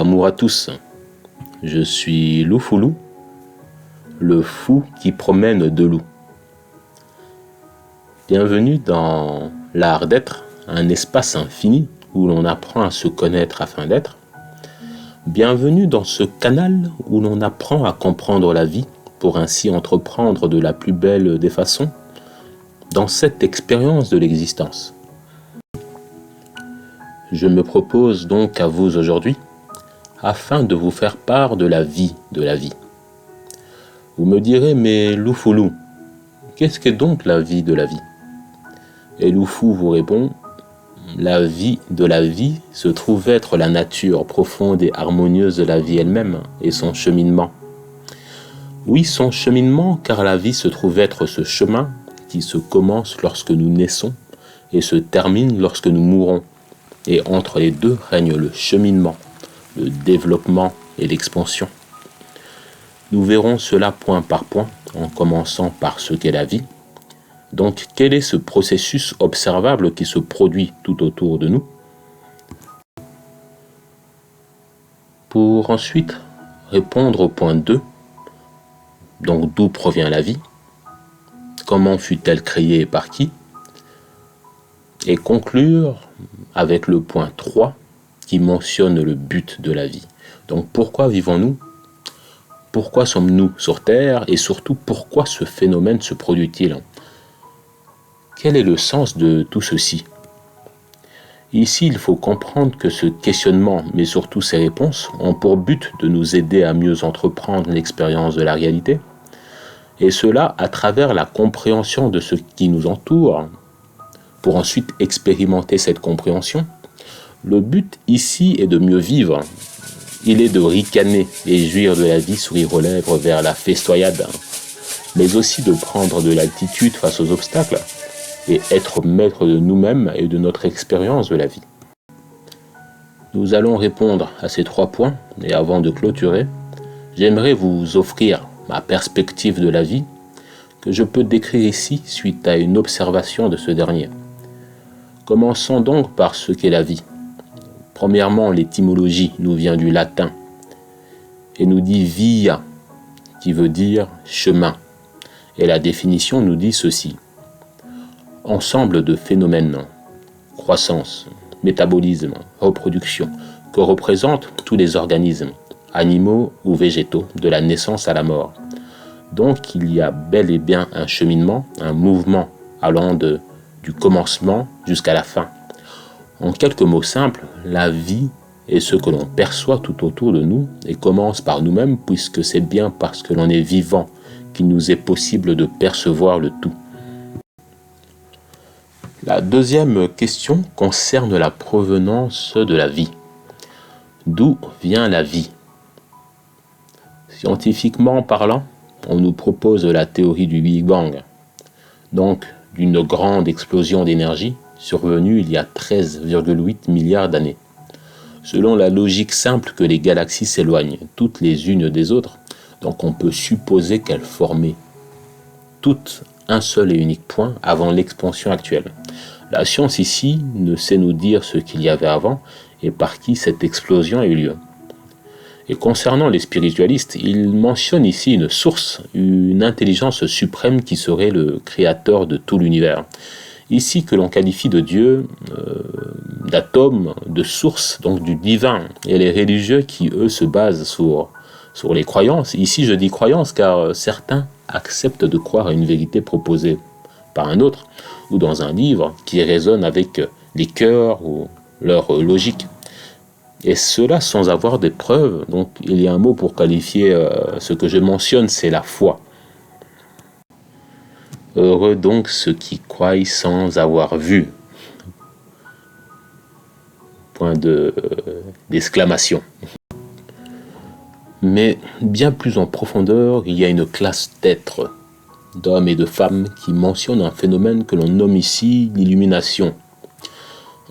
Amour à tous, je suis Loufoulou, le fou qui promène deux loups. Bienvenue dans l'art d'être, un espace infini où l'on apprend à se connaître afin d'être. Bienvenue dans ce canal où l'on apprend à comprendre la vie pour ainsi entreprendre de la plus belle des façons dans cette expérience de l'existence. Je me propose donc à vous aujourd'hui afin de vous faire part de la vie de la vie. Vous me direz, mais Loufoulou, qu'est-ce qu'est donc la vie de la vie? Et Loufou vous répond, la vie de la vie se trouve être la nature profonde et harmonieuse de la vie elle-même et son cheminement. Oui, son cheminement, car la vie se trouve être ce chemin qui se commence lorsque nous naissons et se termine lorsque nous mourons. Et entre les deux règne le cheminement, le développement et l'expansion. Nous verrons cela point par point, en commençant par ce qu'est la vie. Donc, quel est ce processus observable qui se produit tout autour de nous? Pour ensuite répondre au point 2, donc d'où provient la vie? Comment fut-elle créée et par qui? Et conclure avec le point 3 qui mentionne le but de la vie. Donc pourquoi vivons-nous? Pourquoi sommes-nous sur Terre? Et surtout, pourquoi ce phénomène se produit-il? Quel est le sens de tout ceci? Ici, il faut comprendre que ce questionnement, mais surtout ses réponses, ont pour but de nous aider à mieux entreprendre l'expérience de la réalité, et cela à travers la compréhension de ce qui nous entoure, pour ensuite expérimenter cette compréhension. Le but ici est de mieux vivre. Il est de ricaner et jouir de la vie, sourire aux lèvres vers la festoyade, mais aussi de prendre de l'altitude face aux obstacles et être maître de nous-mêmes et de notre expérience de la vie. Nous allons répondre à ces 3 points, et avant de clôturer, j'aimerais vous offrir ma perspective de la vie que je peux décrire ici suite à une observation de ce dernier. Commençons donc par ce qu'est la vie. Premièrement, l'étymologie nous vient du latin et nous dit via, qui veut dire chemin. Et la définition nous dit ceci. Ensemble de phénomènes, croissance, métabolisme, reproduction, que représentent tous les organismes, animaux ou végétaux, de la naissance à la mort. Donc il y a bel et bien un cheminement, un mouvement allant du commencement jusqu'à la fin. En quelques mots simples, la vie est ce que l'on perçoit tout autour de nous et commence par nous-mêmes, puisque c'est bien parce que l'on est vivant qu'il nous est possible de percevoir le tout. La deuxième question concerne la provenance de la vie. D'où vient la vie? Scientifiquement parlant, on nous propose la théorie du Big Bang, donc d'une grande explosion d'énergie survenue il y a 13,8 milliards d'années. Selon la logique simple que les galaxies s'éloignent toutes les unes des autres, donc on peut supposer qu'elles formaient toutes un seul et unique point avant l'expansion actuelle. La science ici ne sait nous dire ce qu'il y avait avant et par qui cette explosion a eu lieu. Et concernant les spiritualistes, ils mentionnent ici une source, une intelligence suprême qui serait le créateur de tout l'univers. Ici que l'on qualifie de Dieu, d'atome, de source, donc du divin. Et les religieux qui, eux, se basent sur les croyances. Ici, je dis croyances car certains acceptent de croire à une vérité proposée par un autre, ou dans un livre qui résonne avec les cœurs ou leur logique. Et cela sans avoir des preuves. Donc il y a un mot pour qualifier ce que je mentionne, c'est la foi. Heureux donc ceux qui croient sans avoir vu. Point d'exclamation. Mais bien plus en profondeur, il y a une classe d'êtres, d'hommes et de femmes qui mentionnent un phénomène que l'on nomme ici l'illumination.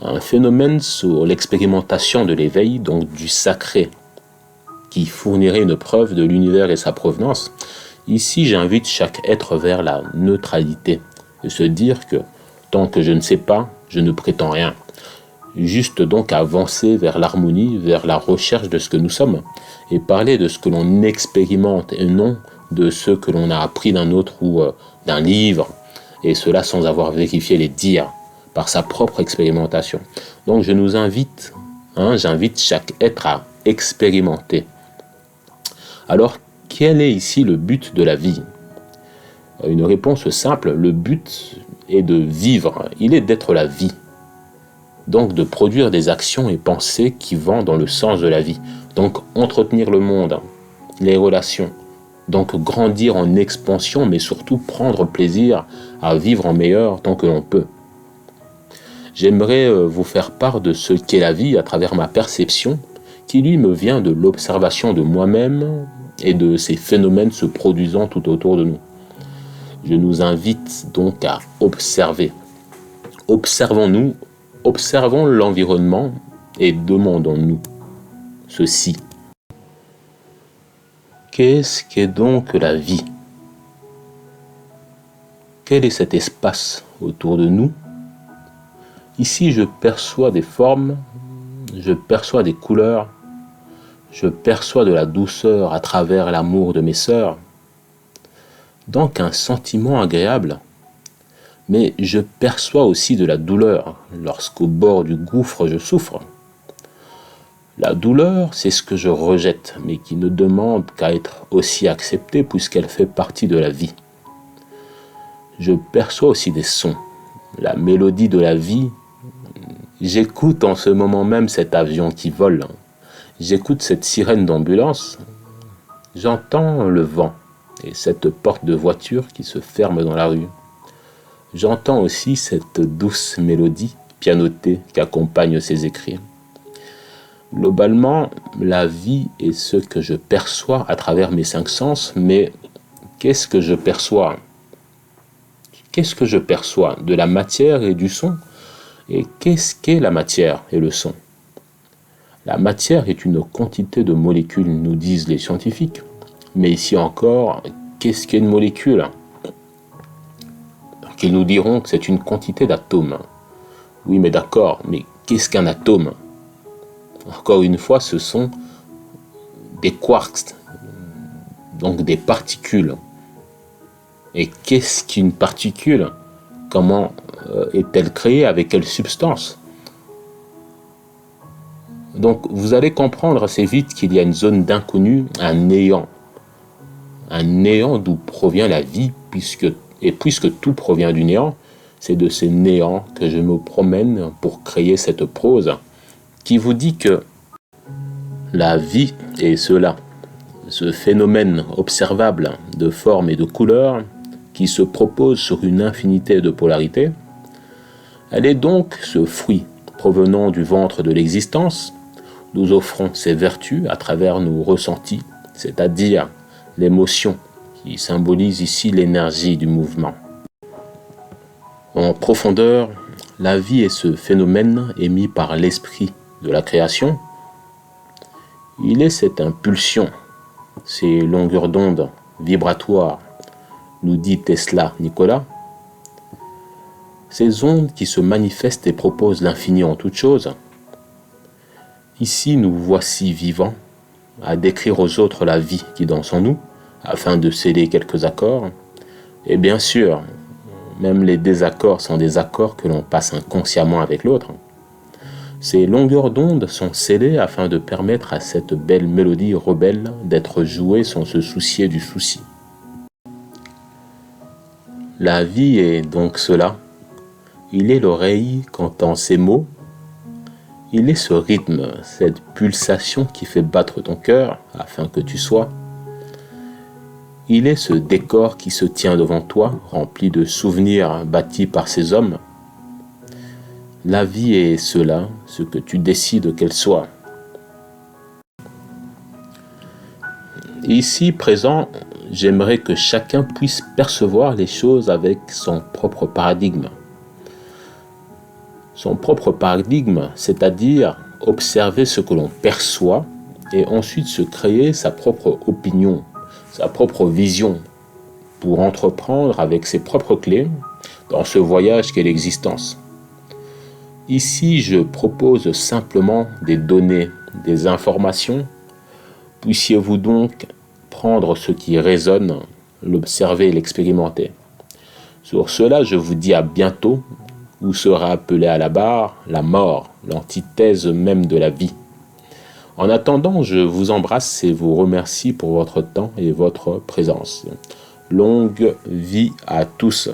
Un phénomène sur l'expérimentation de l'éveil, donc du sacré, qui fournirait une preuve de l'univers et sa provenance. Ici, j'invite chaque être vers la neutralité, et se dire que tant que je ne sais pas, je ne prétends rien. juste donc avancer vers l'harmonie, vers la recherche de ce que nous sommes, et parler de ce que l'on expérimente et non de ce que l'on a appris d'un autre ou d'un livre, et cela sans avoir vérifié les dires par sa propre expérimentation. Donc je nous invite, j'invite chaque être à expérimenter. Alors, quel est ici le but de la vie? Une réponse simple, le but est de vivre, il est d'être la vie. Donc de produire des actions et pensées qui vont dans le sens de la vie. Donc entretenir le monde, les relations. Donc grandir en expansion, mais surtout prendre plaisir à vivre en meilleur tant que l'on peut. J'aimerais vous faire part de ce qu'est la vie à travers ma perception, qui lui me vient de l'observation de moi-même et de ces phénomènes se produisant tout autour de nous. Je nous invite donc à observer. Observons-nous, observons l'environnement et demandons-nous ceci. Qu'est-ce qu'est donc la vie? Quel est cet espace autour de nous? Ici, je perçois des formes, je perçois des couleurs, je perçois de la douceur à travers l'amour de mes sœurs. Donc un sentiment agréable, mais je perçois aussi de la douleur lorsqu'au bord du gouffre je souffre. La douleur, c'est ce que je rejette, mais qui ne demande qu'à être aussi acceptée puisqu'elle fait partie de la vie. Je perçois aussi des sons, la mélodie de la vie. J'écoute en ce moment même cet avion qui vole. J'écoute cette sirène d'ambulance. J'entends le vent et cette porte de voiture qui se ferme dans la rue. J'entends aussi cette douce mélodie pianotée qui accompagne ces écrits. Globalement, la vie est ce que je perçois à travers mes 5 sens, mais qu'est-ce que je perçois? Qu'est-ce que je perçois? De la matière et du son? Et qu'est-ce qu'est la matière et le son? La matière est une quantité de molécules, nous disent les scientifiques. Mais ici encore, qu'est-ce qu'est une molécule? Ils nous diront que c'est une quantité d'atomes. Oui, mais d'accord, mais qu'est-ce qu'un atome? Encore une fois, ce sont des quarks, donc des particules. Et qu'est-ce qu'une particule? Comment est-elle créée? Avec quelle substance? Donc vous allez comprendre assez vite qu'il y a une zone d'inconnu, un néant. Un néant d'où provient la vie, puisque tout provient du néant, c'est de ces néants que je me promène pour créer cette prose qui vous dit que la vie est cela, ce phénomène observable de forme et de couleur qui se propose sur une infinité de polarités. Elle est donc ce fruit provenant du ventre de l'existence. Nous offrons ses vertus à travers nos ressentis, c'est-à-dire l'émotion qui symbolise ici l'énergie du mouvement. En profondeur, la vie est ce phénomène émis par l'esprit de la création. Il est cette impulsion, ces longueurs d'onde vibratoires, nous dit Tesla Nicolas. Ces ondes qui se manifestent et proposent l'infini en toute chose. Ici, nous voici vivants, à décrire aux autres la vie qui danse en nous, afin de sceller quelques accords. Et bien sûr, même les désaccords sont des accords que l'on passe inconsciemment avec l'autre. Ces longueurs d'onde sont scellées afin de permettre à cette belle mélodie rebelle d'être jouée sans se soucier du souci. La vie est donc cela. Il est l'oreille qu'entend ces mots. Il est ce rythme, cette pulsation qui fait battre ton cœur afin que tu sois. Il est ce décor qui se tient devant toi, rempli de souvenirs bâtis par ces hommes. La vie est cela, ce que tu décides qu'elle soit. Ici, présent, j'aimerais que chacun puisse percevoir les choses avec son propre paradigme. Son propre paradigme, c'est-à-dire observer ce que l'on perçoit et ensuite se créer sa propre opinion, sa propre vision pour entreprendre avec ses propres clés dans ce voyage qu'est l'existence. Ici, je propose simplement des données, des informations. Puissiez-vous donc prendre ce qui résonne, l'observer et l'expérimenter. Sur cela, je vous dis à bientôt, où sera appelé à la barre la mort, l'antithèse même de la vie. En attendant, je vous embrasse et vous remercie pour votre temps et votre présence. Longue vie à tous.